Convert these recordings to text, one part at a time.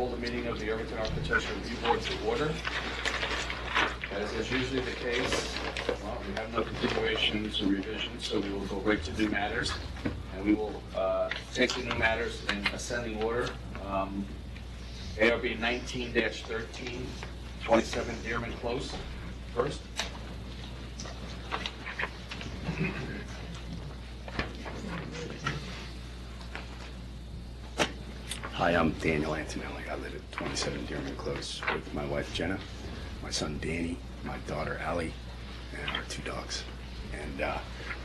call the meeting of the Irvington Architectural Review Board to order. As is usually the case, well, we have no continuations or revisions, so we will go right to new matters. And we will take the new matters in ascending order. ARB 19-13, 27 Dearman Close, first. Hi, I'm Daniel Antonelli. I live at 27 Dearman Close with my wife Jenna, my son Danny, my daughter Allie, and our 2 dogs. And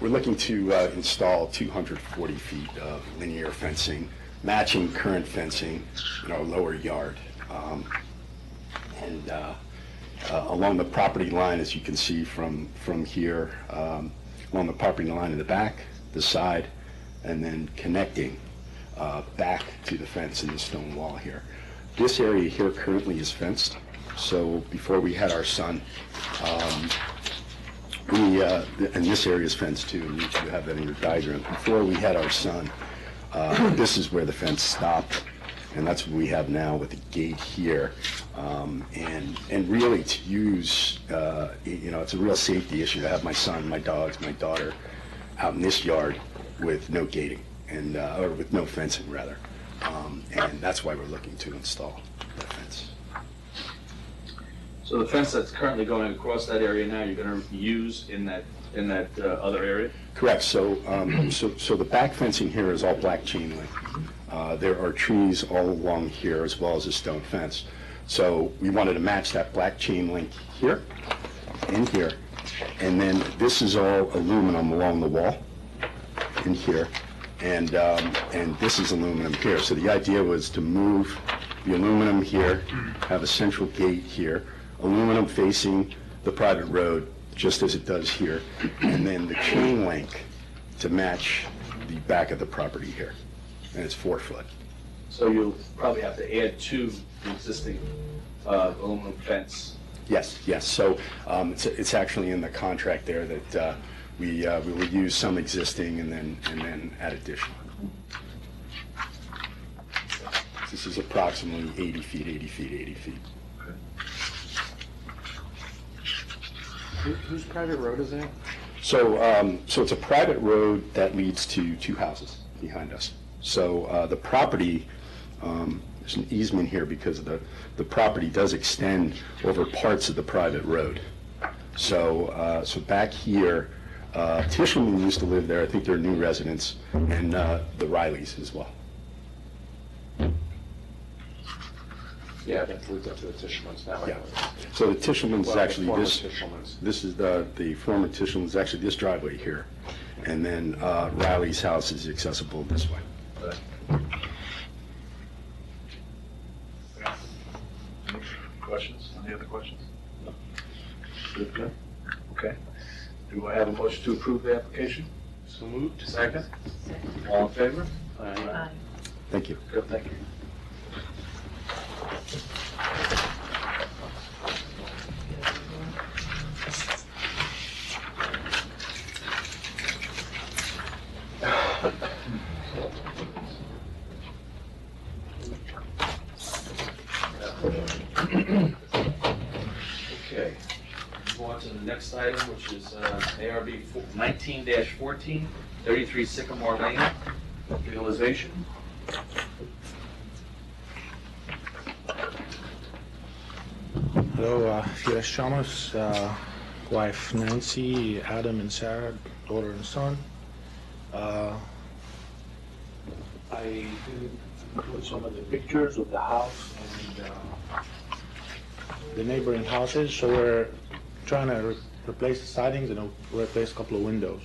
we're looking to install 240 feet of linear fencing, matching current fencing in our lower yard. Along the property line, as you can see from here, along the property line in the back, the side, and then connecting back to the fence in the stone wall here. This area here currently is fenced. So before we had our son, and this area is fenced too, and you have that in your diagram. Before we had our son, this is where the fence stopped, and that's what we have now with the gate here. And really to use, it's a real safety issue to have my son, my dogs, my daughter out in this yard with no gating, and or with no fencing rather. And that's why we're looking to install that fence. So the fence that's currently going across that area now, you're going to use in that other area? Correct. So the back fencing here is all black chain link. There are trees all along here as well as a stone fence. So we wanted to match that black chain link here and here. And then this is all aluminum along the wall in here. And this is aluminum here. So the idea was to move the aluminum here, have a central gate here, aluminum facing the private road, just as it does here, and then the chain link to match the back of the property here. And it's 4 foot. So you'll probably have to add to the existing aluminum fence. Yes. So it's actually in the contract there that we will use some existing and then add additional. This is approximately 80 feet, 80 feet, 80 feet. Whose private road is that? So it's a private road that leads to 2 houses behind us. So the property, there's an easement here because the property does extend over parts of the private road. So back here, Tishelman used to live there. I think they're new residents, and the Rileys as well. Yeah, that leads up to the Tishelmans now. Yeah. So the Tishelmans is actually former this. Tishelmans. This is the former Tishelmans. Actually, this driveway here, and then Riley's house is accessible this way. Any questions? Any other questions? Good. Okay. Do I have a motion to approve the application? So moved. Second? All in favor? Aye. Thank you. Good, thank you. Okay, move on to the next item, which is ARB 19-14, 33 Sycamore Lane, legalization. Hello, Firas Chamos, wife Nancy, Adam and Sarah, daughter and son. I did include some of the pictures of the house and the neighboring houses. So we're trying to replace the sidings and replace a couple of windows.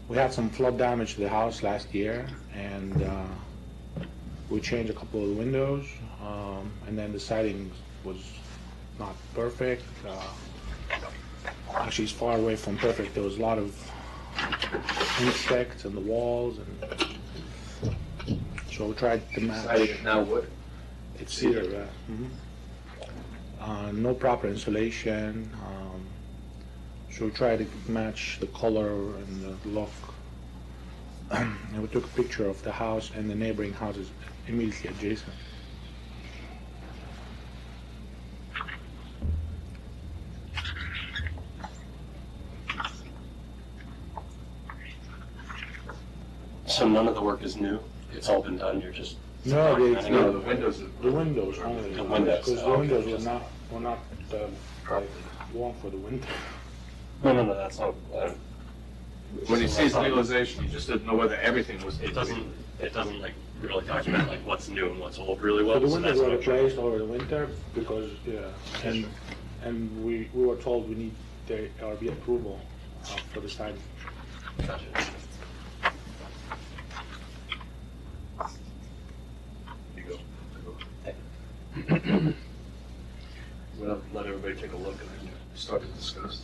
We had some flood damage to the house last year, and we changed a couple of the windows, and then the siding was not perfect. Actually, it's far away from perfect. There was a lot of insects in the walls, and so we tried to match. Siding is now wood. It's cedar. No proper insulation. So we tried to match the color and the look. and we took a picture of the house and the neighboring houses immediately adjacent. So none of the work is new? It's all been done, you're just... No, No, the windows. the windows only. The windows, Because the okay. windows were not like warm for the winter. No, that's not... When you say stabilization, you just didn't know whether everything was. It doesn't like really talk about like what's new and what's old really well. So the so windows that's were what I'm trying- replaced over the winter because, and we were told we need the ARB approval for the siding. Gotcha. You go. We'll let everybody take a look and then start to discuss.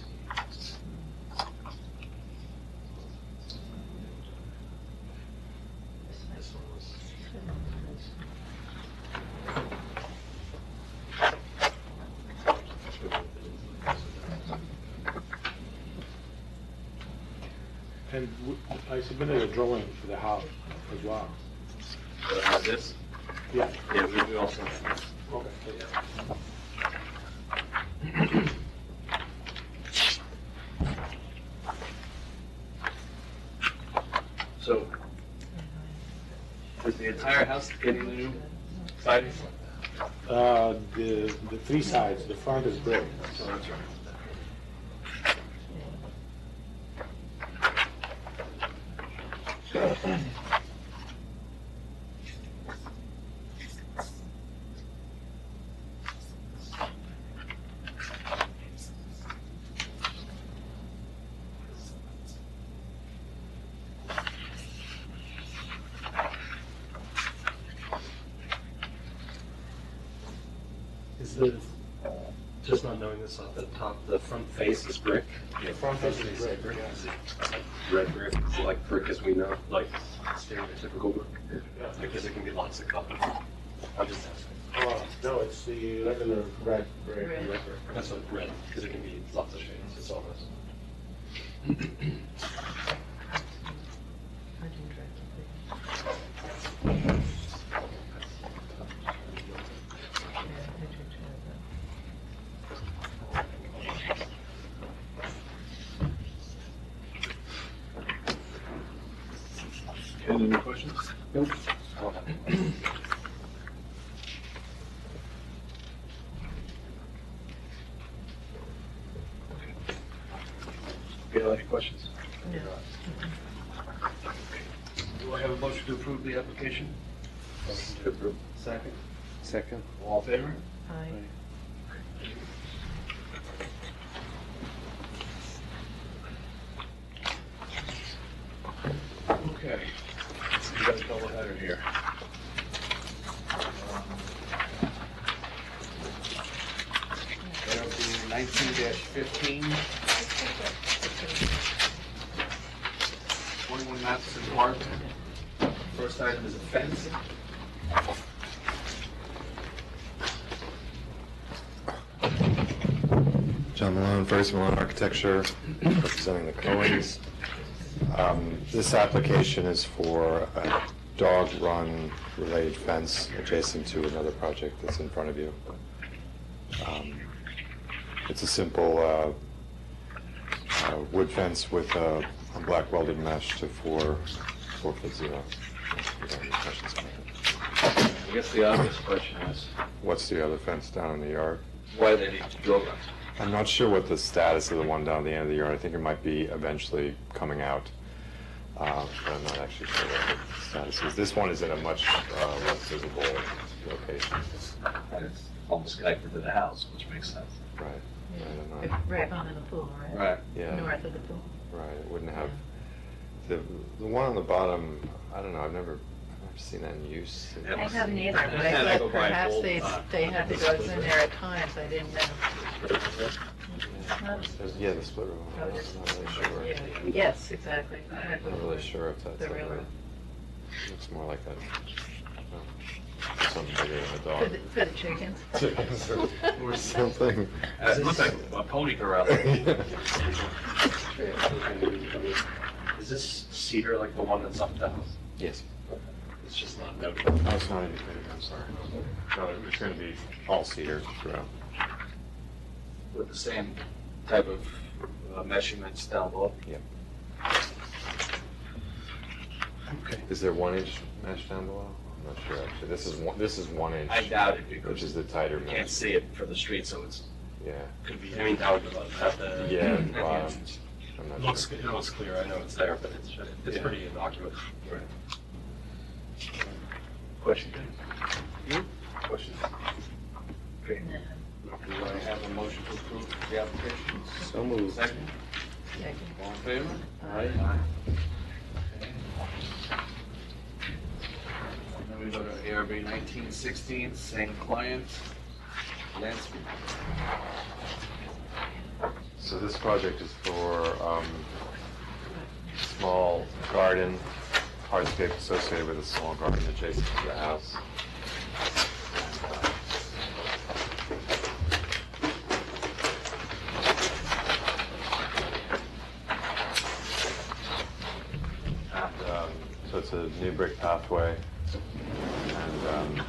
And I submitted a drawing for the house as well. This? Yeah. Yeah, we also. Okay. So, is the entire house getting the new siding? The three sides, the front is brick. Oh, that's right. Is the, just not knowing this off the top, the front face is brick? The front face is brick, yeah. Is it red brick, is it like brick as we know, like stereotypical brick? Because it can be lots of colors. I'm just asking. No, it's the regular red brick. Red. Red brick, that's what red, because it can be lots of shades, it's all this. Any more questions? Nope. Gail, any questions? No. Do I have a motion to approve the application? Motion to approve. Second. Second. All in favor? Aye. Okay. We got a double header here. That'll be 19-15, 21 Matheson Park. First item is a fence. John Malone, First Malone Architecture, representing the Cohens. This application is for a dog run related fence adjacent to another project that's in front of you. It's a simple wood fence with a black welded mesh to 4'0". You have any questions on that? I guess the obvious question is, What's the other fence down in the yard? why do they need to drill runs? I'm not sure what the status of the one down the end of the yard. I think it might be eventually coming out, but I'm not actually sure what the status is. This one is in a much less visible location. And it's almost connected to the house, which makes sense. Right. I don't know. Right under the pool, right? Right. Yeah. North of the pool. Right. It wouldn't have the one on the bottom. I don't know. I've never seen that in use. I haven't either, but I And I go thought by perhaps all they, the time. they had the dogs in there at times, I didn't know. Yeah, the split room. I'm not really sure. Yeah. Yes, exactly. I'm not really sure if that's The like railroad. it looks more like something bigger than a For dog. the chickens. Chickens or something. It looks like a pony corral. Is this cedar like the one that's up the house? Yes. It's just not noted. Oh, it's not indicated, I'm sorry. No, it's going to be all cedar throughout. With the same type of measurements down below. Yep. Okay. Is there 1 inch mesh down below? I'm not sure, actually. This is 1 inch. I doubt it Which because is the tighter you mesh. can't see it for the street, so it's Yeah. could be. I mean, down at the. Yeah, at the wow. entrance. I'm It not looks, sure. it looks clear, I know it's there, but it's Yeah. pretty innocuous. Question? Question? Okay. No. Do I have a motion to approve the application? So moved. Second? Second. All in favor? Aye. Okay. Then we go to ARB 1916, same client, landscape. So this project is for small garden, hardscape associated with a small garden adjacent to the house. And, so it's a new brick pathway and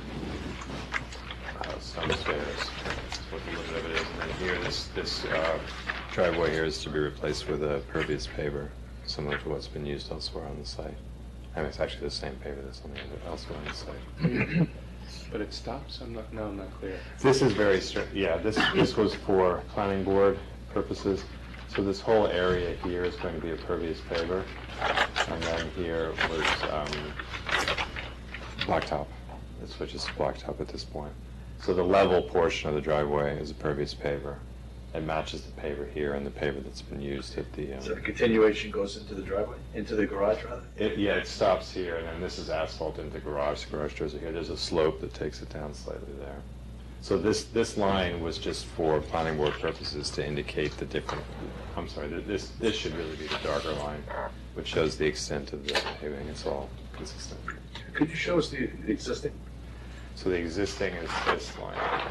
stone stairs. That's what the limit of it is. And then here, this driveway here is to be replaced with a pervious paver, similar to what's been used elsewhere on the site. And it's actually the same paver that's on the other, elsewhere on the site. But it stops? I'm not clear. This is very strict, yeah, this was for planning board purposes. So this whole area here is going to be a pervious paver. And then here was blacktop. It switches to blacktop at this point. So the level portion of the driveway is a pervious paver. It matches the paver here and the paver that's been used at the. So the continuation goes into the driveway, into the garage rather? Yeah, it stops here, and then this is asphalt into garage. The garage doors are here. There's a slope that takes it down slightly there. So this line was just for planning board purposes to indicate the different. I'm sorry. This should really be the darker line, which shows the extent of the paving. It's all consistent. Could you show us the existing? So the existing is this line.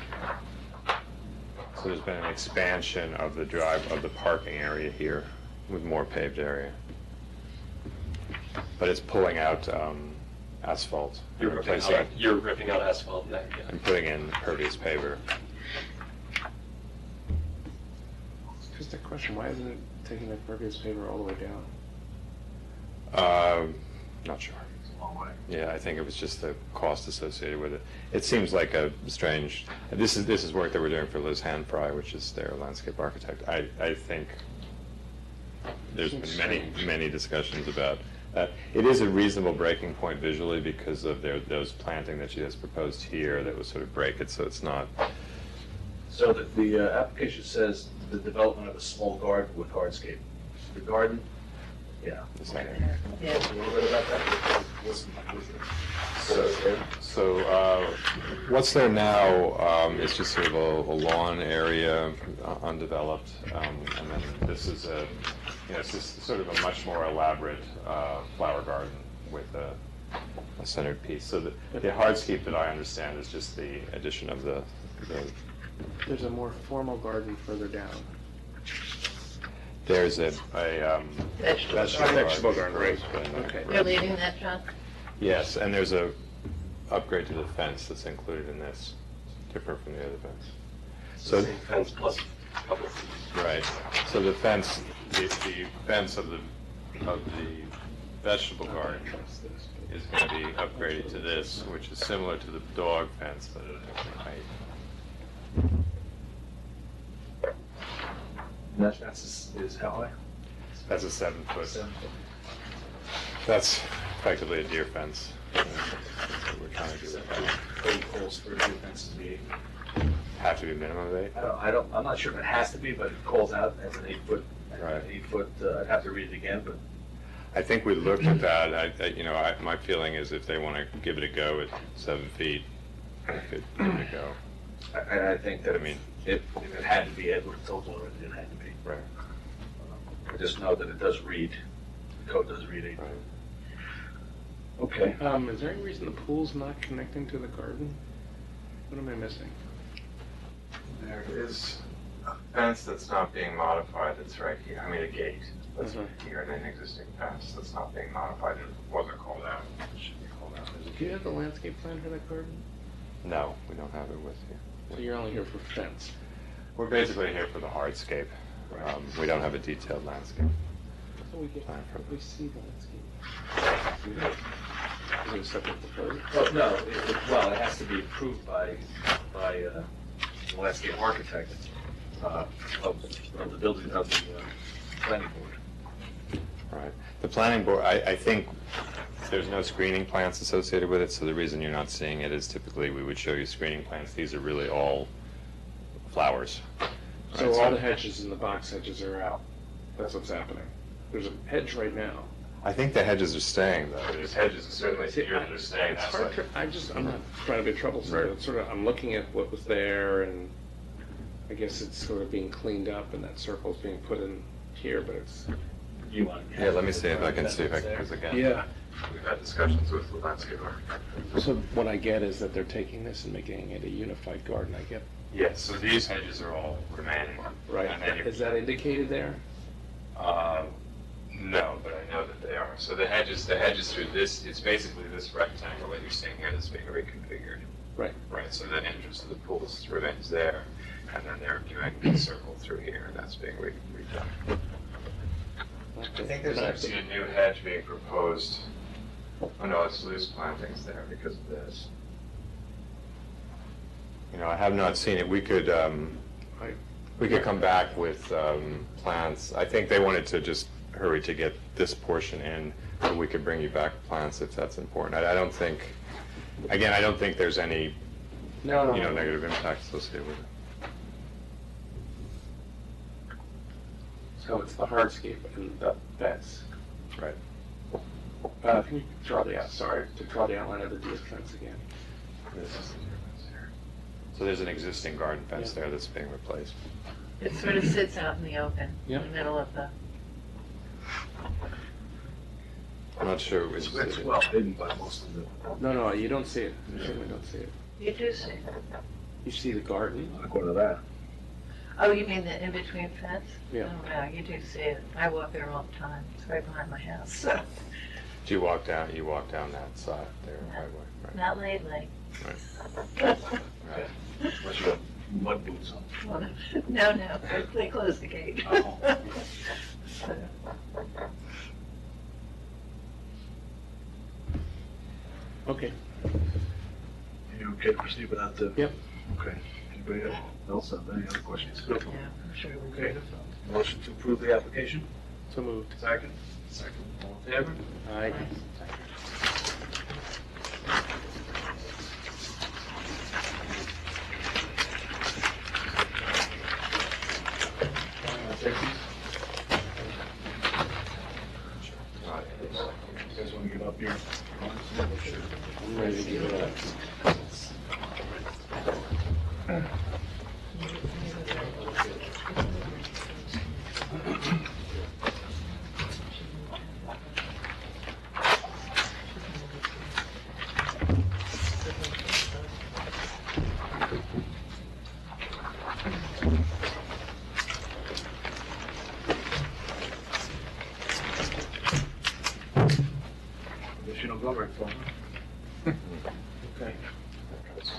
So there's been an expansion of the parking area here with more paved area. But it's pulling out asphalt and replacing, You're ripping out asphalt now, yeah. and putting in pervious paver. Just a question, why isn't it taking the pervious paver all the way down? Not sure. Long way. Yeah, I think it was just the cost associated with it. It seems like a strange, this is work that we're doing for Liz Hanfry, which is their landscape architect. I think there's been many discussions about that. It is a reasonable breaking point visually because of those planting that she has proposed here that would sort of break it, so it's not. So the application says the development of a small garden with hardscape. The garden, yeah. It's not- Yeah. A little bit about that. So what's there now is just sort of a lawn area, undeveloped, and then this is it's just sort of a much more elaborate flower garden with a centered piece. So the hardscape that I understand is just the addition of the There's a more formal garden further down. there's a Vegetable garden, right. Okay. You're leaving that, John? Yes, and there's a upgrade to the fence that's included in this, different from the other fence. So, Same fence plus a couple of feet. right, so the fence, the fence of the vegetable garden is going to be upgraded to this, which is similar to the dog fence, but at a different height. And that fence is how high? That's a 7-foot, 7 foot. that's effectively a deer fence. That's what we're trying to do with that. Code calls for two fences to be 8. Have to be a minimum of 8? I'm not sure if it has to be, but it calls out as an 8-foot. Right. 8-foot, I'd have to read it again, but I think we looked at that. My feeling is if they want to give it a go at 7 feet, they could give it a go. I think that, I mean- if it had to be, Ed would have told you already it had to be. Right. I just know that it does read, the code does read 8. Right. Okay. Is there any reason the pool's not connecting to the garden? What am I missing? There is, fence that's not being modified, that's right here, I mean, a gate that's Mhm. here, and an existing fence that's not being modified, it wasn't called out, it should be called out. Do you have the landscape plan for that garden? No, we don't have it with you. So you're only here for fence? We're basically here for the hardscape. We don't have a detailed landscape. So we get, Plan for we see the landscape. Is it a separate proposal? Well, no, it has to be approved by the landscape architect of the building, of the planning board. Right. The planning board, I think there's no screening plants associated with it, so the reason you're not seeing it is typically we would show you screening plants. These are really all flowers. So Right, all the hedges and the box hedges are out. That's what's happening. There's a hedge right now. I think the hedges are staying, though. There's hedges certainly See, here that are staying. It's That's hard like- to, I'm not trying to be troublesome, but Right. it's sort of, I'm looking at what was there and I guess it's sort of being cleaned up and that circle's being put in here, but it's, You want? Yeah, let me see if I can see if I can, because again, yeah. we've had discussions with the landscape architect. So what I get is that they're taking this and making it a unified garden, I get. Yes, so these hedges are all remaining. Right, And then you- is that indicated there? No, but I know that they are. So the hedges through this, it's basically this rectangle that you're seeing here that's being reconfigured. Right. Right, so the entrance to the pools remains there, and then they're doing the circle through here, and that's being redone. I think there's actually a new hedge being proposed. Oh no, it's loose plantings there because of this. You know, I have not seen it. We could come back with plants. I think they wanted to just hurry to get this portion in, so we could bring you back plants if that's important. I don't think, again, I don't think there's any, No, negative impact associated with it. So it's the hardscape and the fence. Right. Can you draw the outline of the deer fence again? This is the deer fence here. So there's an existing garden fence there that's being replaced. It sort of sits out in the open, in Yeah. the middle of the, I'm not sure which. It's well hidden by most of the, No, you don't see it. You certainly don't see it. you do see. You see the garden? according to that. Oh, you mean the in-between fence? Yeah. Oh, no, you do see it. I walk there all the time. It's right behind my house, so, Do you walk down that side there, right? not lately. Right. Unless you have mud boots on. Well, no, they closed the gate. Oh. So, Okay. You okay to proceed without the? Yep. Okay. Anybody else have any other questions? Yeah, I'm sure we Okay. could. Motion to approve the application? So moved. Second. Second. All in favor? Aye. You guys want to get up here? I'm ready to give it up. Guess you don't go very far. Okay. So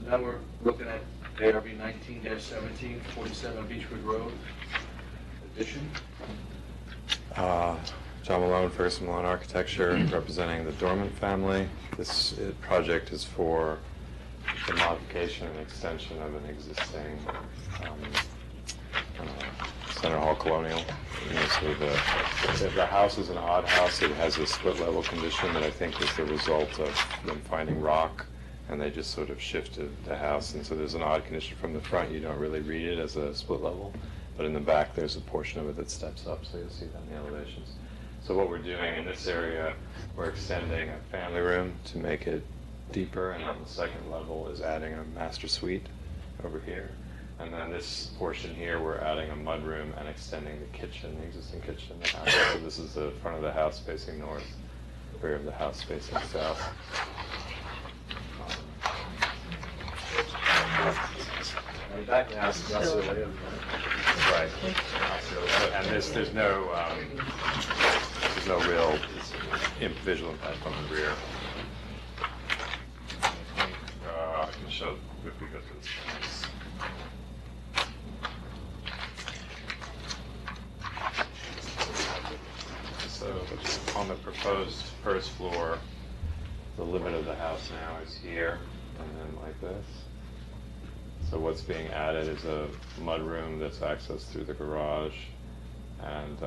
now we're looking at ARB 19-17, 47 Beechwood Road, addition. John Malone, Ferguson Malone Architecture, representing the Dorman family. This project is for the modification and extension of an existing Center Hall Colonial. You know, so the house is an odd house. It has a split level condition that I think was the result of them finding rock, and they just sort of shifted the house. And so there's an odd condition from the front. You don't really read it as a split level, but in the back there's a portion of it that steps up, so you'll see that in the elevations. So what we're doing in this area, we're extending a family room to make it deeper, and on the second level is adding a master suite over here. And then this portion here, we're adding a mudroom and extending the kitchen, the existing kitchen in the house. So this is the front of the house facing north, rear of the house facing south. back of the house is not so way of. Right. And there's no real visual impact on the rear. I can show if we go to this place. So on the proposed first floor, the limit of the house now is here, and then like this. So what's being added is a mudroom that's accessed through the garage, and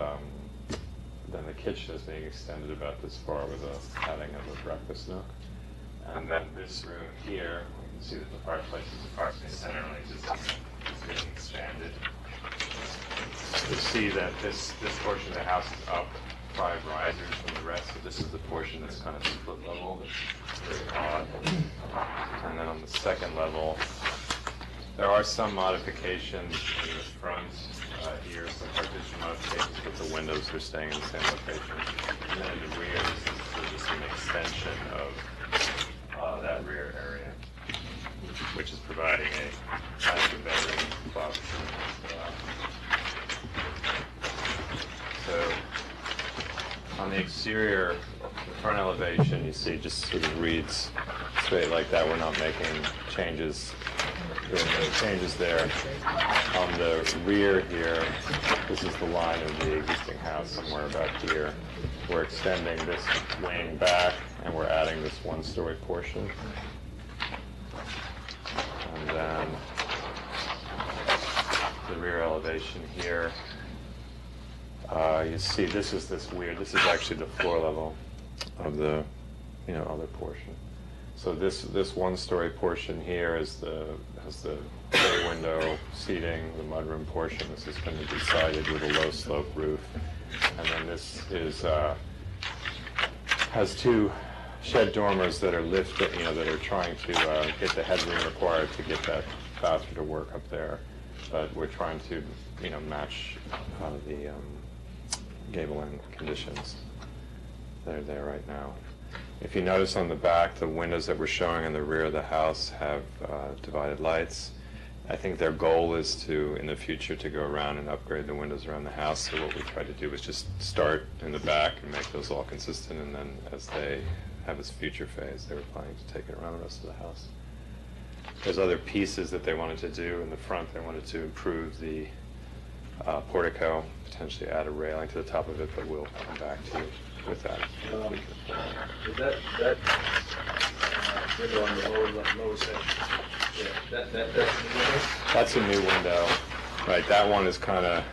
then the kitchen is being extended about this far with a adding of a breakfast nook. And then this room here, you can see that the fireplace is approximately centerly just being expanded. You see that this portion of the house is up 5 risers from the rest, so this is the portion that's kind of split level, that's very odd. And then on the second level, there are some modifications in the front here, some partition modifications, but the windows are staying in the same location. And then in the rear, this is just an extension of that rear area, which is providing a master bedroom, closet. So on the exterior, the front elevation, you see just sort of reads straight like that. We're not making changes. There are no changes there. On the rear here, this is the line of the existing house somewhere about here. We're extending this wing back, and we're adding this one-story portion. And then the rear elevation here. You see, this is actually the floor level of the, other portion. So this one-story portion here has the bay window seating, the mudroom portion. This is going to be sided with a low-slope roof, and then this has 2 shed dormers that are lifted, that are trying to get the headroom required to get that bathroom to work up there. But we're trying to, match the gable end conditions that are there right now. If you notice on the back, the windows that we're showing in the rear of the house have divided lights. I think their goal is to, in the future, to go around and upgrade the windows around the house. So what we tried to do was just start in the back and make those all consistent, and then as they have this future phase, they were planning to take it around the rest of the house. There's other pieces that they wanted to do in the front. They wanted to improve the portico, potentially add a railing to the top of it, but we'll come back to you with that. Is that window on the lower section? Yeah, that's the window? That's a new window, right? That one is kind of,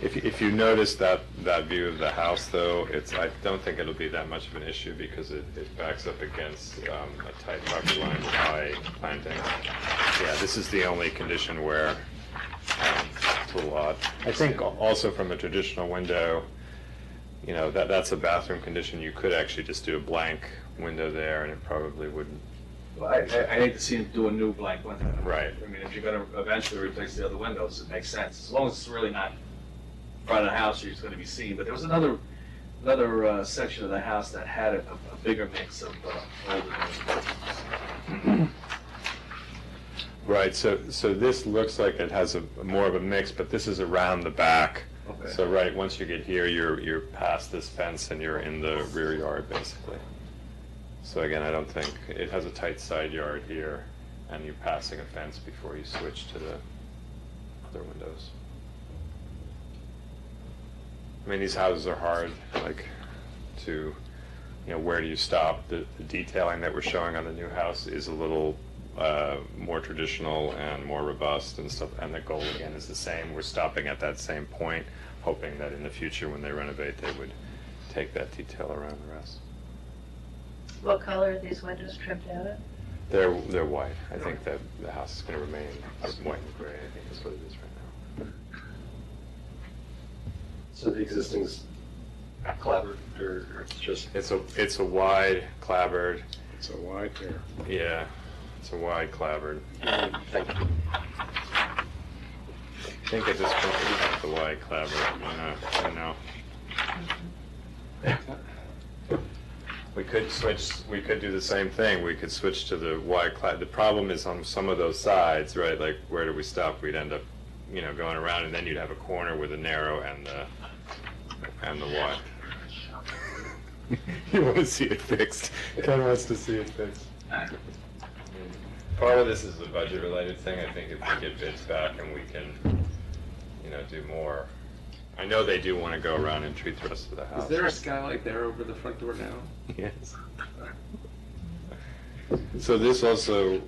if you notice that view of the house, though, I don't think it'll be that much of an issue because it backs up against a tight property line with high plantings. Yeah, this is the only condition where it's a little odd. I think also from a traditional window, that's a bathroom condition. You could actually just do a blank window there, and it probably wouldn't. Well, I hate to see him do a new blank window. Right. I mean, if you're going to eventually replace the other windows, it makes sense, as long as it's really not front of the house, you're just going to be seen. But there was another section of the house that had a bigger mix of older. Right. So this looks like it has more of a mix, but this is around the back. Okay. So right, once you get here, you're past this fence and you're in the rear yard basically. So again, I don't think it has a tight side yard here, and you're passing a fence before you switch to the other windows. I mean, these houses are hard, to, where do you stop? The detailing that we're showing on the new house is a little more traditional and more robust and stuff, and the goal again is the same. We're stopping at that same point, hoping that in the future when they renovate, they would take that detail around the rest. What color are these windows trimmed out at? They're white. I think that the house is going to remain white and gray. I think that's what it is right now. So the existing's clapboard, or just? It's a wide clapboard. It's a wide here. Yeah, it's a wide clapboard. Thank you. I think at this point we have the wide clapboard. I know. We could do the same thing. We could switch to the wide clad. The problem is on some of those sides, right? Like, where do we stop? We'd end up, going around, and then you'd have a corner with the narrow and the wide. You want to see it fixed. Ken wants to see it fixed. Part of this is a budget-related thing. I think if we get bids back and we can, do more. I know they do want to go around and treat the rest of the house. Is there a skylight there over the front door now? Yes. So this also,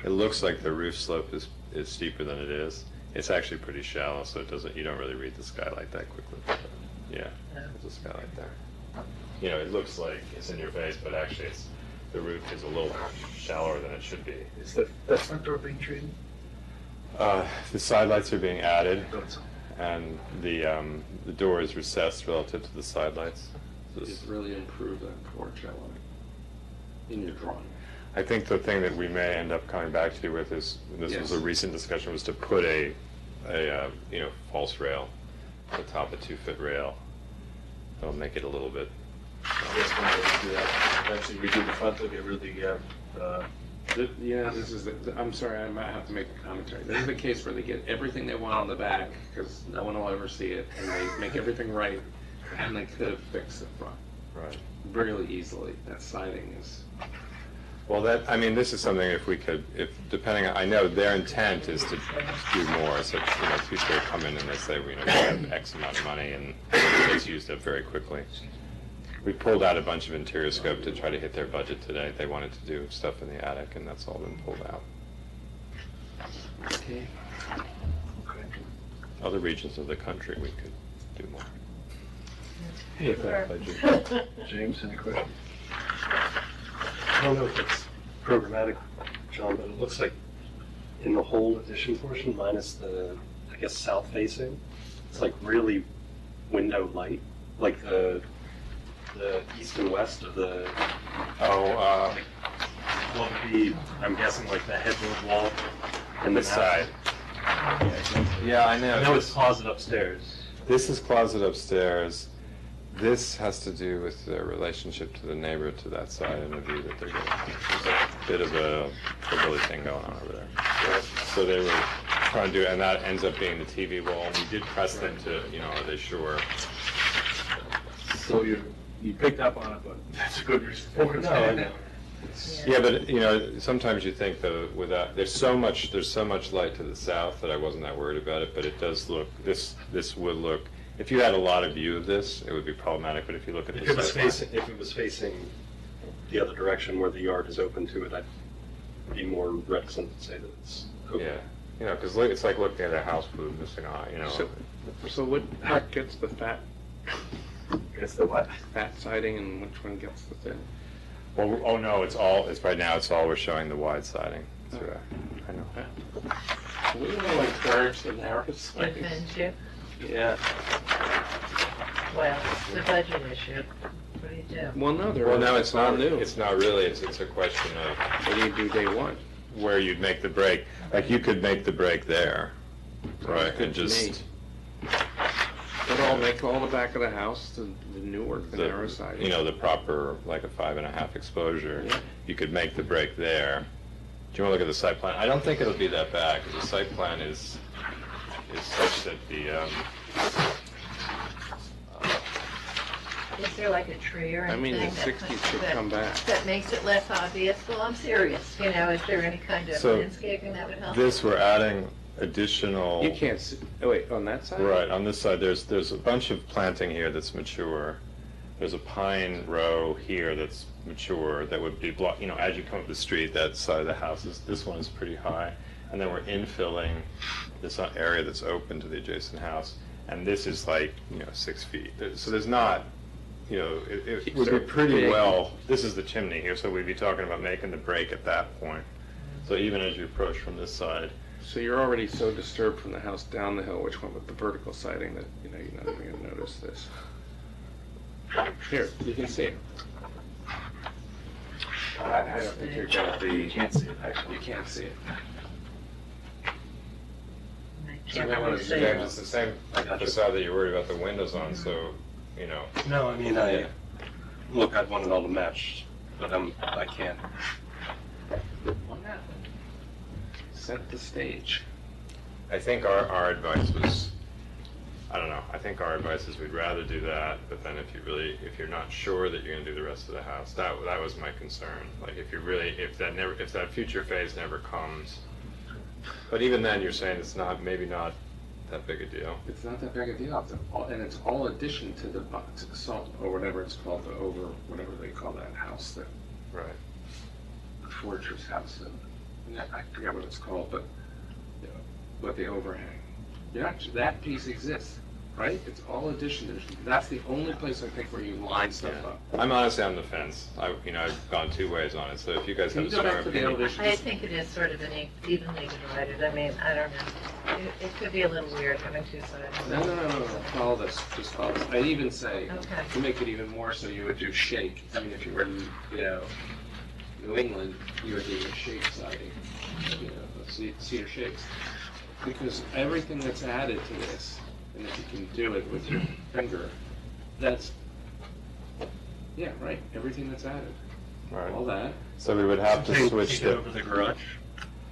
it looks like the roof slope is steeper than it is. It's actually pretty shallow, so you don't really read the skylight that quickly. Yeah, there's a skylight there. It looks like it's in your face, but actually the roof is a little shallower than it should be. Is the front door being treated? The side lights are being added, and the door is recessed relative to the side lights. So You've really improved that porch, I like, in your drawing. I think the thing that we may end up coming back to you with is, this was a Yes. recent discussion, was to put a false rail on top, a 2-foot rail. That'll make it a little bit. Yes, when they do that, eventually redo the front, they'll get really, Yeah, this is I'm sorry, I might have to make a commentary. This is the case where they get everything they want on the back, because no one will ever see it, and they make everything right, and they could have fixed the front Right. really easily. That siding is, Well, this is something I know their intent is to do more, so, people come in and they say, we have X amount of money, and it's used up very quickly. We pulled out a bunch of interior scope to try to hit their budget today. They wanted to do stuff in the attic, and that's all been pulled out. okay. Other regions of the country, we could do more. Sure. James, any questions? I don't know if it's programmatic, John, but it looks like in the whole addition portion, minus the, I guess, south facing, it's like really window light, like the east and west of the, what would be, I'm guessing, like the headboard wall and the This side. Yeah, I know. I know it's closet upstairs. This is closet upstairs. This has to do with their relationship to the neighbor to that side and the view that they're getting. There's a bit of a hillbilly thing going on over there. So they were trying to do, and that ends up being the TV wall. We did press them to, are they sure? So you picked up on it, but that's a good response. No, I know. Yeah, but sometimes you think though, without there's so much light to the south that I wasn't that worried about it. But it does look this would look. If you had a lot of view of this, it would be problematic. But if you look at If the it was side- facing, the other direction where the yard is open to it, I'd be more reticent to say that it's open. yeah, because it's like looking at a house with a missing eye. So what part gets the fat what? siding, and which one gets the thin? Well, oh no, it's right now. It's all we're showing the wide siding. So, I know. We want to encourage the narrow siding. Offends you? Yeah. Well, it's a budget issue. What do you do? Well, no, Well, no, it's not new. It's not really. It's a question of What do you do day one? where you'd make the break. Like you could make the break there, right? good And to just Make all the back of the house the newer, the narrow siding. the proper like a 5.5 exposure. Yeah. You could make the break there. Do you want to look at the site plan? I don't think it'll be that bad because the site plan is such that the. Is there like a tree or I anything? mean, the 60s should come back. That makes it less obvious? Well, I'm serious. Is there any kind of So, landscaping that would help? This we're adding additional. You can't see, oh wait, on that side? Right, on this side, there's a bunch of planting here that's mature. There's a pine row here that's mature that would be blocked, as you come up the street, that side of the house this one is pretty high. And then we're infilling this area that's open to the adjacent house. And this is like, 6 feet. So there's not, it would be pretty well, this is the chimney here, so we'd be talking about making the break at that point. So even as you approach from this side, So you're already so disturbed from the house down the hill, which went with the vertical siding, that, you're not even gonna notice this. Here, you can see it. I don't think you're gonna be. You can't see it, actually. You can't see it. I So can't they really wanna say. do James, it's the same facade that you're worried about the windows on, so, No, I mean, I look, I'd want it all to match, but I can't. Why not? Set the stage. I think our advice was, I don't know, I think our advice is we'd rather do that, but then if you're not sure that you're gonna do the rest of the house, that was my concern. Like, if that future phase never comes, but even then, you're saying it's maybe not that big a deal. It's not that big a deal, and it's all addition to the salt, or whatever it's called, whatever they call that house, the Right. fortress house, I forget what it's called, but, you know, but the overhang. That piece exists, right? It's all addition. That's the only place I think where you line stuff Yeah. up. I'm honestly on the fence. I've gone two ways on it, so if you guys Can have you a go strong back to the opinion. elevation? I think it is sort of evenly divided. I mean, I don't know. It could be a little weird having two sides. No. Follow this. Just follow this. I'd even say, Okay. to make it even more so, you would do shake. I mean, if you were in, New England, you would do a shake siding, cedar shakes. Because everything that's added to this, and if you can do it with your finger, that's, yeah, right, everything that's added. Right. All that. So we would have to switch Take it over the garage.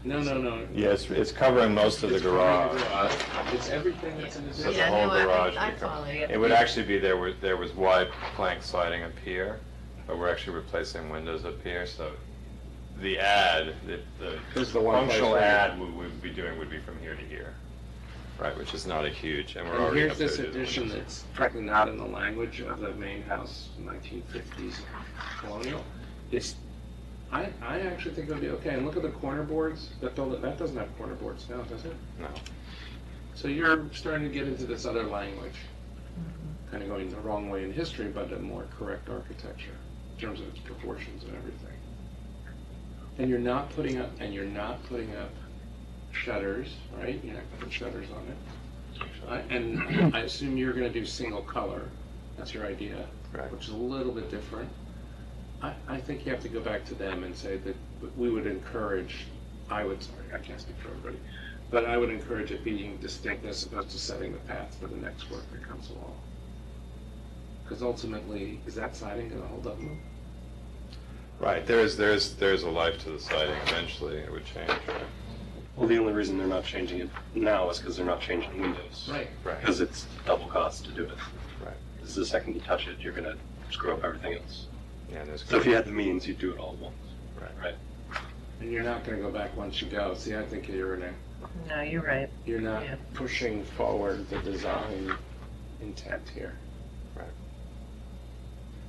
No. Yes, it's covering most of the It's covering garage. It's everything that's in the So the Yeah, whole no, I- garage. I would come- follow you. It would actually be, there was wide plank siding up here, but we're actually replacing windows up here, so the This is the one place functional where- add we would be doing would be from here to here, right, which is not a huge, and we're And already here's up there this to do the addition windows. that's frankly not in the language of the main house, 1950s colonial. I actually think it would be okay, and look at the corner boards, that doesn't have corner boards now, does it? No. So you're starting to get into this other language, kind of going the wrong way in history, but a more correct architecture in terms of its proportions and everything. And you're not putting up shutters, right? You're not putting shutters on it. And I assume you're going to do single color. That's your idea, Right. which is a little bit different. I think you have to go back to them and say that we would encourage, I can't speak for everybody, but I would encourage it being distinct as opposed to setting the path for the next work that comes along. Because ultimately, is that siding going to hold up? Right, there's a life to the siding, eventually it would change, right? Well, the only reason they're not changing it now is because they're not changing windows. Right. Right. Because it's double cost to do it. Right. This is the second you touch it, you're gonna screw up everything else. Yeah, and there's. So if you had the means, you'd do it all at once. Right. Right. And you're not going to go back once you go. See, I think you're No, you're right. not Yeah. pushing forward the design intent here.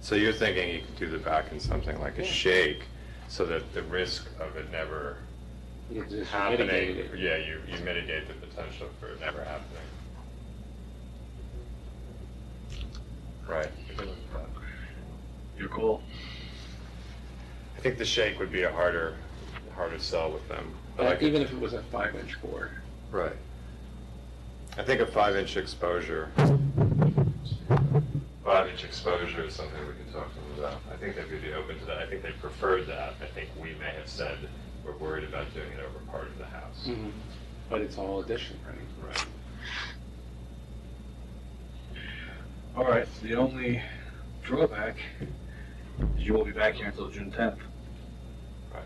So you're thinking you could do the back in something like a shake, so that the risk of it never You just happening, mitigate it. yeah, you mitigate the potential for it never happening. Right. You're cool. I think the shake would be a harder sell with them. But I Like, could- even if it was a 5-inch board. Right. I think a 5-inch exposure, 5-inch exposure is something we can talk to them about. I think they'd be open to that. I think they preferred that. I think we may have said we're worried about doing it over part of the house. But it's all addition, right? Right. All right, the only drawback is you won't be back here until June 10th. Right.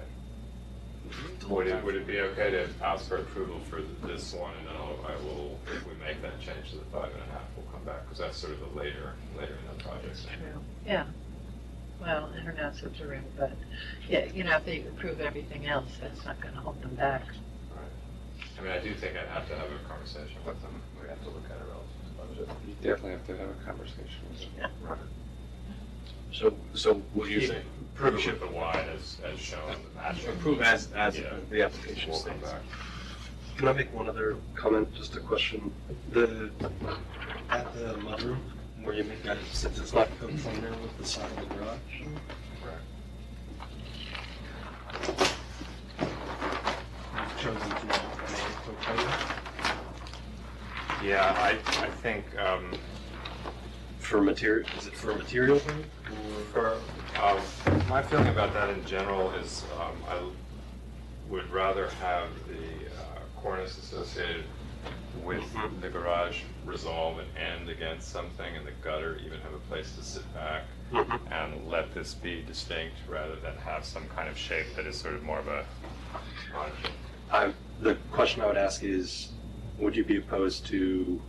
Would it be okay to ask for approval for this one, and then I will, if we make that change to the 5.5, we'll come back, because that's sort of the later in the project. True. Yeah. Well, I don't know, it's such a ring, but, yeah, if they approve everything else, that's not gonna hold them back. Right. I mean, I do think I'd have to have a conversation with them. We have to look at it relative to budget. You definitely have to have a conversation with them. Right. So what do you think? Approve it with the wide as shown, the matching. Approve as Yeah. the application We'll come states. back. Can I make one other comment, just a question? At the mudroom, where you make that, since it's not cooked from there with the side of the garage, you've chosen to make it cooked Yeah, I think, for material, is it for material thing? for, my feeling about that in general is, I would rather have the cornice associated with the garage resolve and end against something, and the gutter even have a place to sit back. and let this be distinct rather than have some kind of shape that is sort of more of a. The question I would ask is, would you be opposed to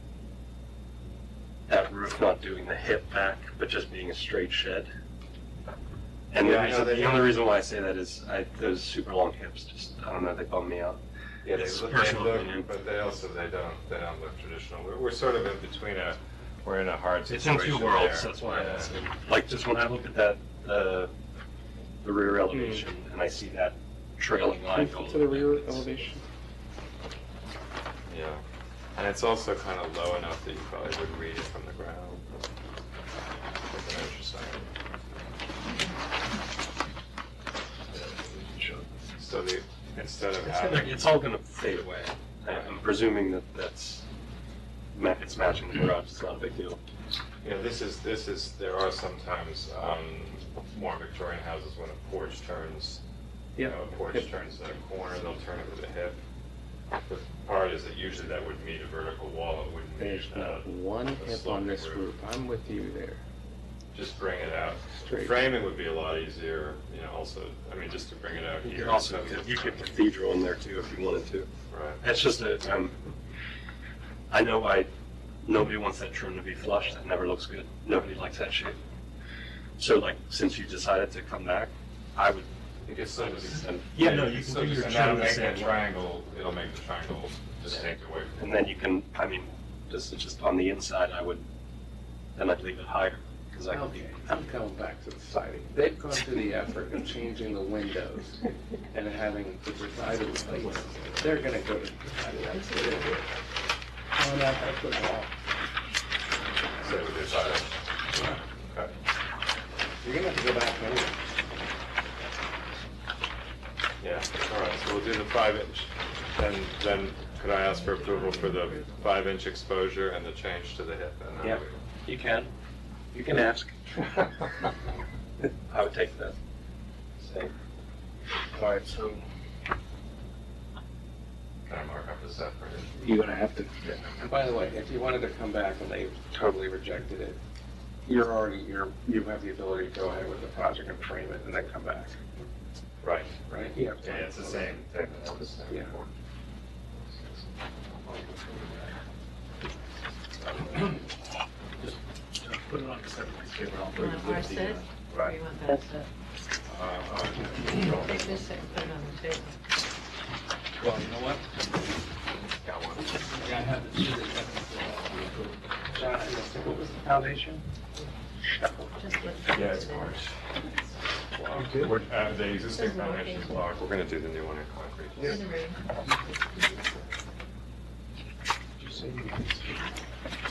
that roof not doing the hip back, but just being a straight shed? And the only reason why I say that is those super long hips, just, I don't know, they bum me out. Yeah, It's they personal look, opinion. but they don't look traditional. We're sort of in between we're in a hard It's in situation two worlds, there. that's why I'm Yeah. asking. Like, just when I look at that, the rear elevation, and I see that trailing line going. To the rear elevation? Yeah, and it's also kind of low enough that you probably would read it from the ground. I know what you're saying. So instead of having. It's all gonna fade away. I'm presuming that it's matching the garage, it's not a big deal. You know, there are sometimes more Victorian houses when a porch turns, Yeah. a porch turns at a corner, they'll turn it with a hip. The part is that usually that would meet a vertical wall, it wouldn't There's meet not one a hip sloping on this roof. I'm with you there. Just bring it out. Straight. Framing would be a lot easier, also, just to bring it out You here. could also, you could cathedral in there too if you wanted to. Right. It's just I know nobody wants that trim to be flush, that never looks good. Nobody likes that shape. So like, since you decided to come back, I would. You could still just. Yeah, no, you can do your And that'll trim the make same that way. triangle, it'll make the triangle distinct away from. And then you can, just on the inside, then I'd leave it higher, because I could be. Okay, I'm going back to the siding. They've gone through the effort of changing the windows and having the divider plates. They're gonna go to the divider. Oh, no, that's what I want. So we decided. Okay. You're gonna have to go back anyway. Yeah, all right, so we'll do the 5-inch. Then could I ask for approval for the 5-inch exposure and the change to the hip? And then Yeah, you can. You can ask. I would take that. Same. All right, so Can I mark up the separate? You're gonna have to. And by the way, if you wanted to come back and they totally rejected it, you have the ability to go ahead with the project and frame it and then come back, Right. right? Yeah, it's the same thing. Yeah. Put it on the separate paper. I'll You put it want with our the, set? Or you want that set? Take this set and put it on the table. Well, you know what? Got one. Yeah, I have this. John, what was the foundation? Just let. Yeah, it's ours. The existing foundation is block. We're gonna do the new one in concrete. In the room.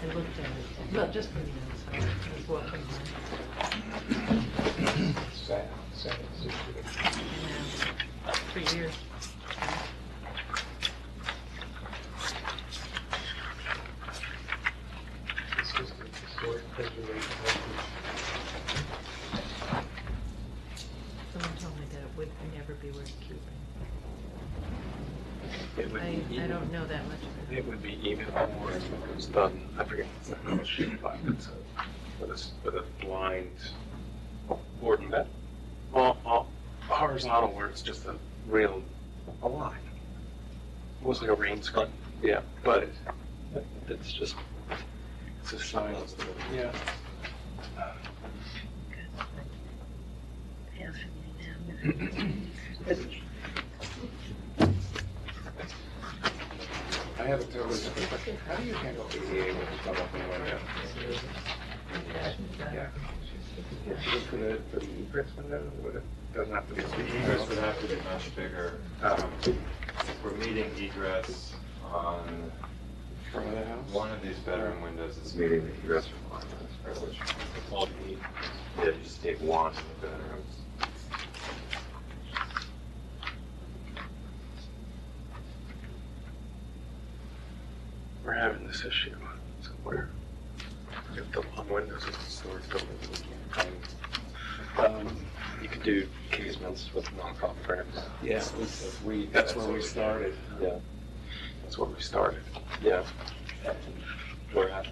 I looked at it. Well, just from the outside. I was walking by. Sad. And, 3 years. Someone told me that it would never be worth keeping. It would be I don't know that much about it. It would be even more if it was done, I forget how much sheet ply, with a blind board and bed. Well, horizontal where it's just a line. Almost like a rain scarf. Yeah, but it's just, it's a silence. Yeah. I have a totally different question. How do you handle ADA with the double window? Yeah. For the egress window, it doesn't have to be. The egress would have to be much bigger. We're meeting egress on Front of the house? one of these bedroom windows. It's meeting the egress requirements, which all you need. yeah, you just take one in the bedrooms. We're having this issue somewhere. If the long windows in the storage buildings, we can't find. You could do casements with knockoff frames. Yeah, that's where we started. Yeah, That's where we started. yeah. We're at.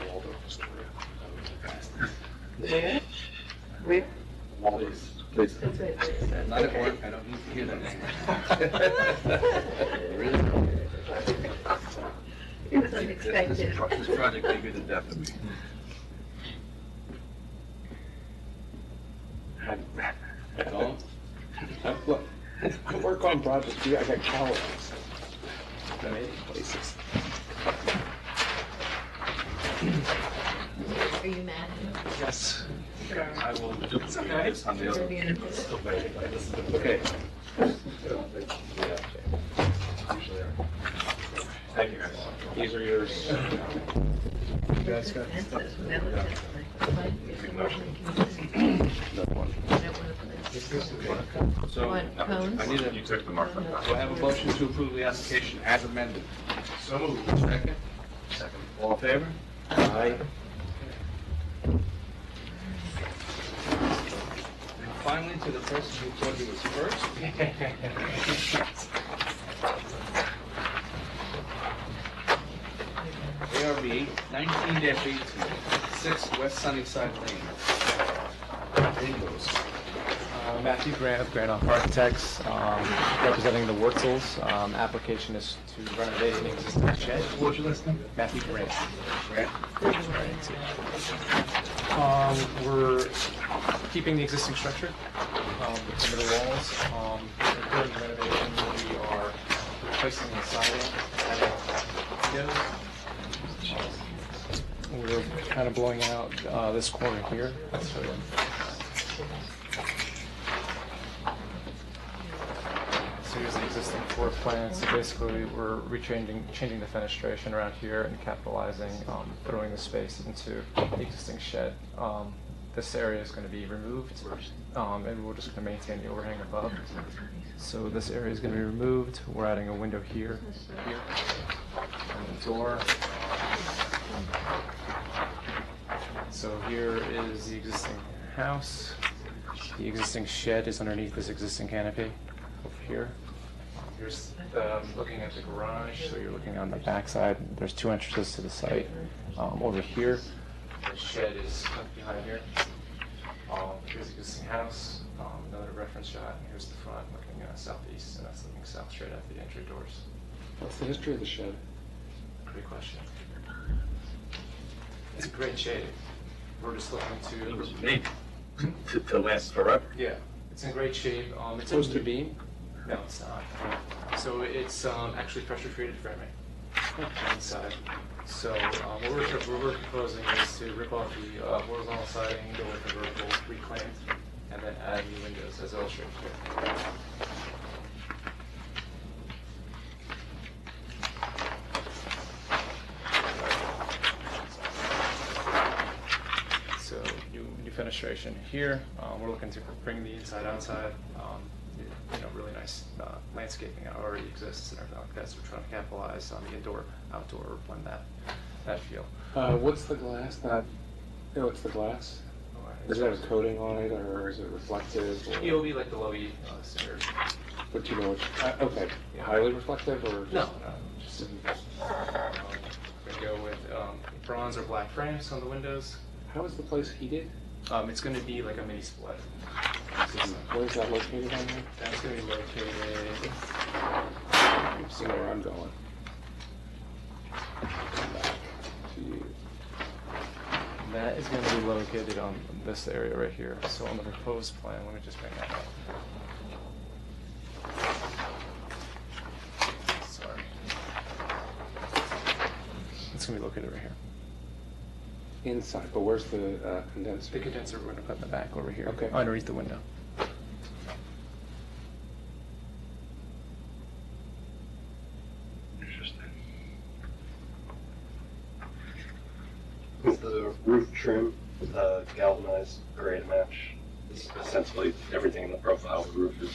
Waldorf Astoria. Yeah. Where? Please, please. That's right, please. Not at work, I don't need to hear that. Really? It was unexpected. This project may be the death of me. Don't? Look, I work on projects, yeah, I got colleagues. Many places. Are you mad? Yes. I will duplicate this on the other. Okay. Thank you, guys. These are yours. You guys got stuff? So, Want cones? I need a, You took the marker. do I have a motion to approve the application as amended? So moved. Second? Second. All in favor? Aye. And finally, to the person who thought he was first. ARB 19-18, 6 West Sunnyside Lane. Windows. Matthew Grant of Grant Architects, representing the Wurzels. Application is to renovate an existing shed. What's your last name? Matthew Grant. Grant? We're keeping the existing structure, the middle walls. During the renovation, we are replacing the siding, adding windows. We're kind of blowing out this corner here. So, So here's the existing floor plan. So basically, we're changing the fenestration around here and capitalizing, throwing the space into the existing shed. This area is going to be removed, and we're just going to maintain the overhang above. So this area is going to be removed. We're adding a window here, and a door. So here is the existing house. The existing shed is underneath this existing canopy over here. Here's looking at the garage, so you're looking on the back side. There's 2 entrances to the site. Over here, the shed is tucked behind here. Here's the existing house, another reference shot. Here's the front looking southeast, and that's looking south straight at the entry doors. What's the history of the shed? Great question. It's a great shape. We're just looking to... It was made to last forever. Yeah, it's in great shape. It's supposed to be. No, it's not. So it's actually pressure treated framing inside. So what we're proposing is to rip off the horizontal siding, go with the vertical reclaimed, and then add new windows as illustrated here. So new fenestration here. We're looking to bring the inside outside. Really nice landscaping already exists and everything like that. So we're trying to capitalize on the indoor, outdoor, blend that feel. What's the glass? It's the glass? Does it have a coating on it, or is it reflective? Or... It'll be like the low-E standard. But you know, okay, highly reflective, or No, just we're gonna go with bronze or black frames on the windows. how is the place heated? It's going to be like a mini split. Where is that located on there? That's going to be located. You see where I'm going. Come back to you. That is going to be located on this area right here. So on the proposed plan, let me just bring that up. Sorry. It's going to be located right here. Inside, but where's the condenser? The condenser we're going to put in the back over here, Okay. underneath the window. Interesting. Is the roof trim galvanized gray to match? It's essentially everything in the profile of the roof is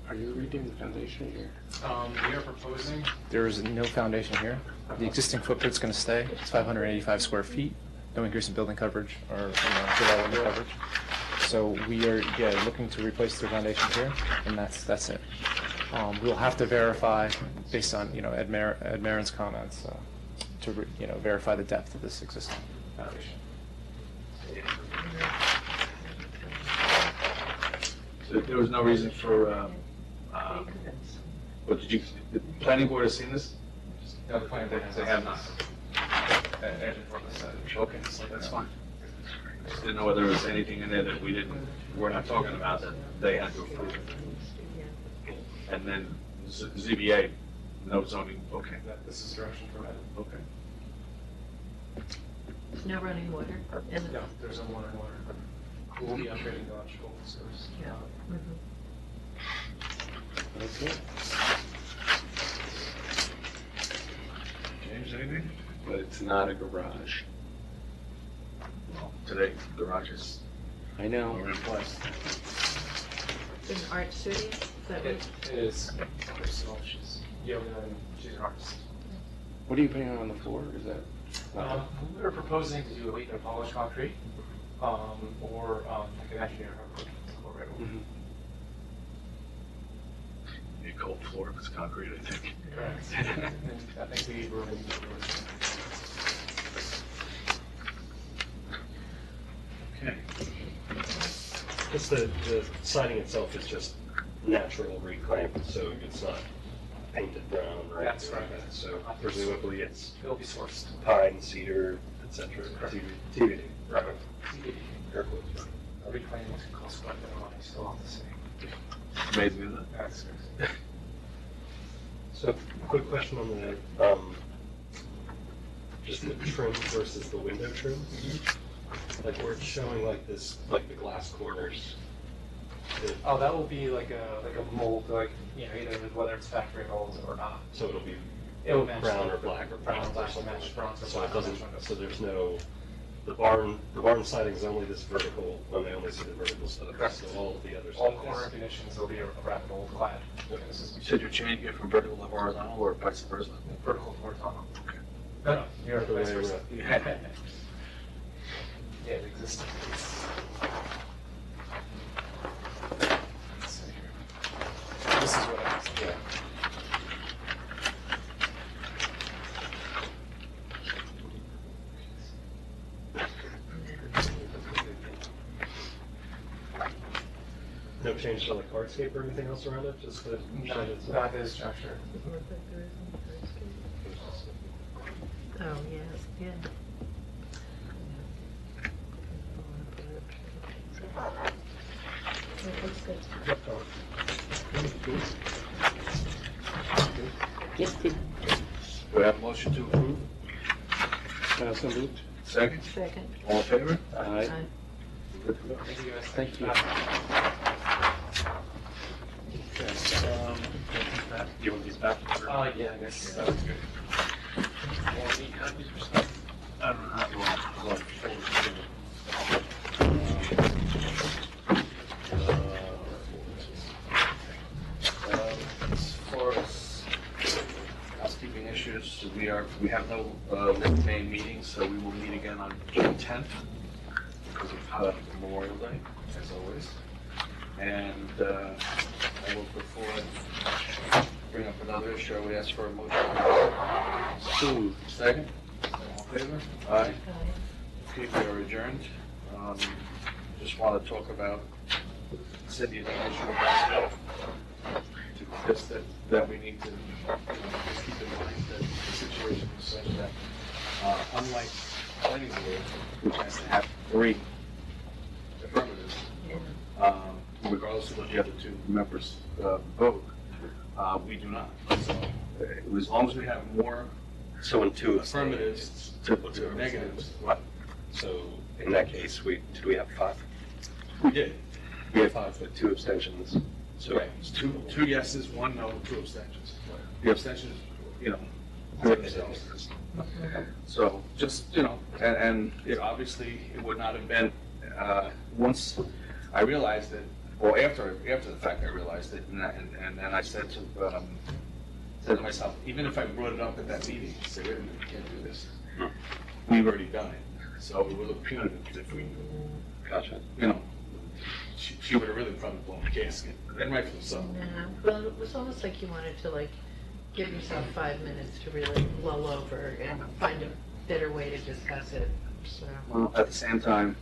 Are you redoing the foundation here? We are proposing. There is no foundation here. The existing footprint's going to stay. It's 585 square feet. No increase in building coverage or development coverage. So we are looking to replace the foundation here, and that's it. We'll have to verify based on Ed Marin's comments to verify the depth of this existing foundation. there was no reason for, what did you, the planning board has seen this? No, the plan that They have not. Okay, that's fine. Just didn't know whether there was anything in there that we're not talking about that they had to approve. And then ZBA, no zoning, okay, This is direction from Ed. okay. No running water? in the- No, there's no water. We'll be upgrading the electrical service. Yeah. Mhm. Okay. James, anything? But it's not a garage. Well, today, garages I know. are in place. It's an art studio? Is that what? It is personal. She's yoga and she's an artist. What are you putting on the floor? Is that? We were proposing to do a weight and polished concrete, or like an engineer. Mhm. Need a cold floor if it's concrete, I think. Correct. And I think we were going to Okay. Just the siding itself is just natural reclaimed, so it's not painted brown or That's anything like right. that. So presumably it's It'll be sourced. pine, cedar, etc. Correct. TBD. Right. Air quotes, right. A reclaim costs quite a bit of money, still all the same. Amazing, isn't it? That's So, quick question on the, just the trim versus the window trim. Like where it's showing like this, like the glass corners. Oh, that will be like a mold, like, either whether it's factory mold or not. So it'll be It will match. brown or black or Brown, bronze or black, something. match bronze or So black. it doesn't, match windows. so there's no, the barn siding is only this vertical, when they only see the vertical stuff. Correct. So all of the other All stuff corner is. conditions will be a wrap mold clad in the You system. said you're changing it from vertical to horizontal or vice versa? Vertical to horizontal. Okay. No, you're Other vice way versa. around. Yeah, the existing piece. Let's see here. This is what I, yeah. No change to like hardscape or anything else around it, just the. Not this structure. Oh, yes, yeah. Do we have a motion to approve? So moved. Second? Second. All in favor? Aye. Aye. Good to go. Thank you guys. Thank you. You want these back? Yeah, I guess that was good. I don't know how long. As far as housekeeping issues, we have no May meeting, so we will meet again on June 10th because of Memorial Day, as always. And I will put forward, bring up another issue. I would ask for a motion. So moved. Second? All in favor? Aye. Okay, we are adjourned. Just want to talk about Cindy's issue about just that we need to just keep in mind that the situation is such that unlike planning board, which has to have 3 affirmatives, regardless of what the other 2 members vote, we do not. So as long as we have more So in two affirmatives to negatives, what? So in that case, did we have 5? We did. We had 5 with 2 abstentions. So Right, it's two yeses, 1 no, 2 abstentions. The abstentions, hurt themselves. So just, and obviously it would not have been, once I realized it, well, after the fact I realized it, and then I said to myself, even if I brought it up at that meeting, I said, wait a minute, we can't do this. We've already done it. So it would look punitive if we, Gotcha. she would have really probably blown the gasket, and rightfully so. No, well, it was almost like you wanted to give yourself 5 minutes to really lull over and find a better way to discuss it, so. Well, at the same time,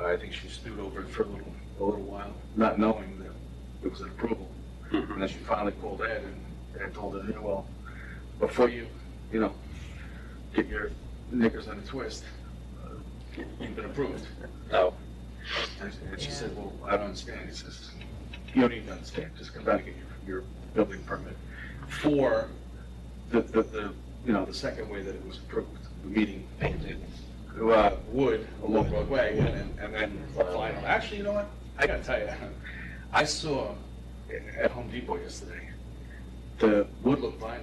I think she stewed over it for a little while, not knowing that it was an approval. And then she finally called Ed and told her, yeah, well, before you get your knickers on a twist, you've been approved. Oh, And she said, well, I don't understand. He says, you don't need to understand, just come back and get your building permit for the second way that it was approved, meaning painted wood along Broadway, and then final. Actually, you know what? I gotta tell you, I saw at Home Depot yesterday, the wood looked vinyl.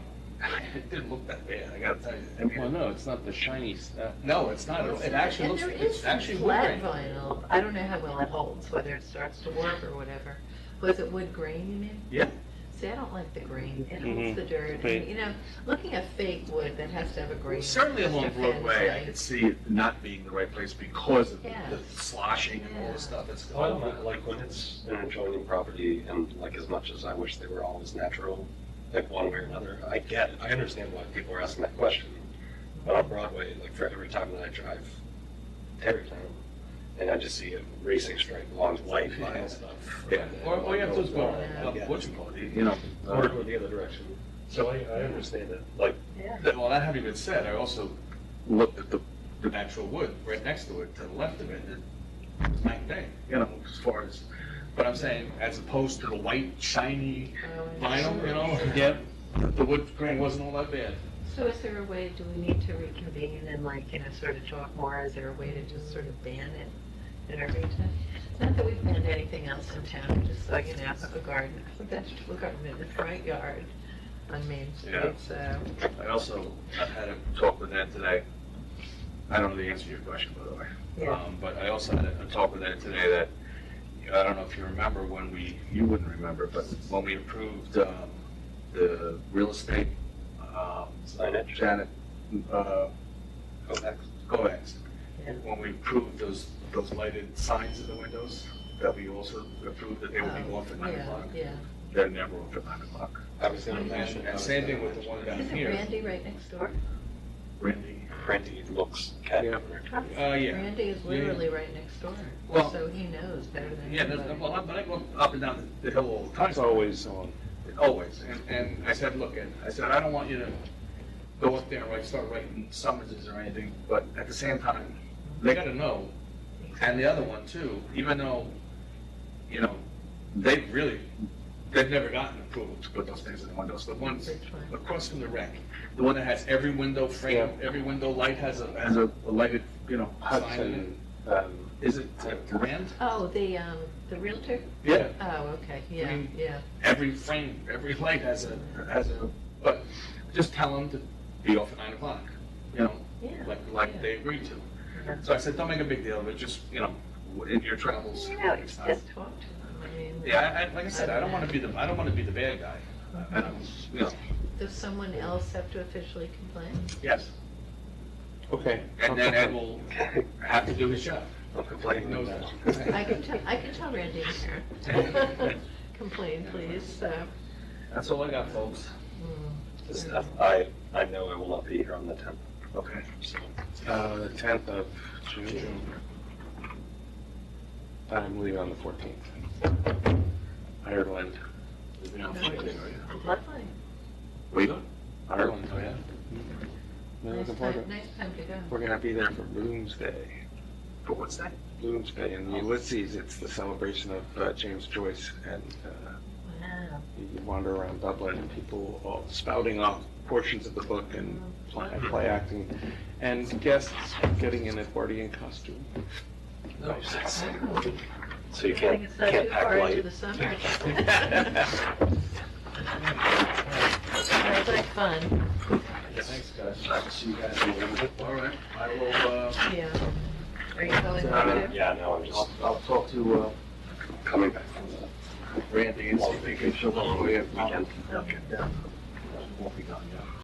It didn't look that bad, I gotta tell you. I mean, Well, no, it's not the shiny stuff. no, it's not. It actually And looks, there is it's some actually wood flat grain. vinyl. I don't know how well it holds, whether it starts to warp or whatever. Was it wood grain, you mean? Yeah. See, I don't like the grain. It Mhm. holds the dirt. Right. And, looking at fake wood that has to have a grain. Certainly is just along a Broadway, I fancy- could see it not being the right place because of Yeah. the sloshing and all Yeah. the stuff that's well, I going don't on. know, like when it's an adjoining property and like as much as I wish they were always natural, like one way or another, I get it. I understand why people are asking that question. But on Broadway, like for every time that I drive Terrytown, and I just see a racing straight along white vinyl stuff. Yeah, all you have to do is go, Yeah. what you call it, Or go the other direction. So I understand it, like, Yeah. Well, that having been said, I also looked at the natural wood right next to it, to the left of it, and it was night and day, as far as, but I'm saying, as opposed to the white, shiny vinyl, Yep. the wood grain wasn't all that bad. So is there a way, do we need to reconvene and sort of talk more? Is there a way to just sort of ban it in our region? Not that we've banned anything else in town, just like, a garden, a vegetable garden in the front yard on Main Yeah. Street, so. I also, I've had a talk with Ed today. I don't know the answer to your question, by the way. Yeah. But I also had a talk with Ed today that, I don't know if you remember you wouldn't remember, but when we approved the real estate, signage. Janet, Kovacs. Kovacs, Yeah. when we approved those lighted signs in the windows, that we also approved that they would be off at 9 o'clock. Yeah. They're never off at 9 o'clock. I was gonna And mention. and same thing with the one down Isn't here. Randy right next door? Randy. Randy looks cat. Yeah. Yeah. Randy is literally right next door, Well- so he knows better than Yeah, anybody. but I go up and down the hill all the time. It's always on. Always. And I said, look, Ed, I said, I don't want you to go up there and start writing summonses or anything, but at the same time, they gotta know. And the other one too, even though, they've never gotten approval to put those things in the windows. The ones Which one? across from the rec, the one that has every window frame, every window light has a lighted, sign in it. Hudson, Is it Rand? Oh, the Realtor? Yeah. Oh, okay, yeah, mean- yeah. Every frame, every light has but just tell them to be off at 9 o'clock, Yeah. like yeah. they agreed to. Yeah. So I said, don't make a big deal of it, just, in your travels. next time. Just talk to them, I mean. Yeah, like I said, I don't want to be the bad guy. I don't, Does someone else have to officially complain? yes. Okay. And then Ed will have to do his job. I'm He complaining knows now. that. I can tell Randy here. Complain, please, so. That's all I got, folks. Just, I know I will not be here on the 10th, Okay. so. The 10th of June. I'm leaving on the 14th. Ireland. You're not fighting, are you? Lovely. Wait up. Ireland, oh yeah. Really Nice looking forward to time, it. nice time to go. We're gonna be there for Bloomsday. For what's that? Bloomsday in Ulysses, it's the celebration of James Joyce, and Wow. you wander around Dublin and people all spouting off portions of the book and play acting, and guests getting in Edwardian costume. Nice. Wow. So you I think can't, it's not can't too pack far into light. the summer. Sounds like fun, Thanks, guys. I'll see you guys in a little bit. All right. I will, yeah. Are you going over? Yeah, no, I'm just I'll talk to, coming back from the Randy and see if he can show up for you. weekend. Okay. Won't be gone, yeah.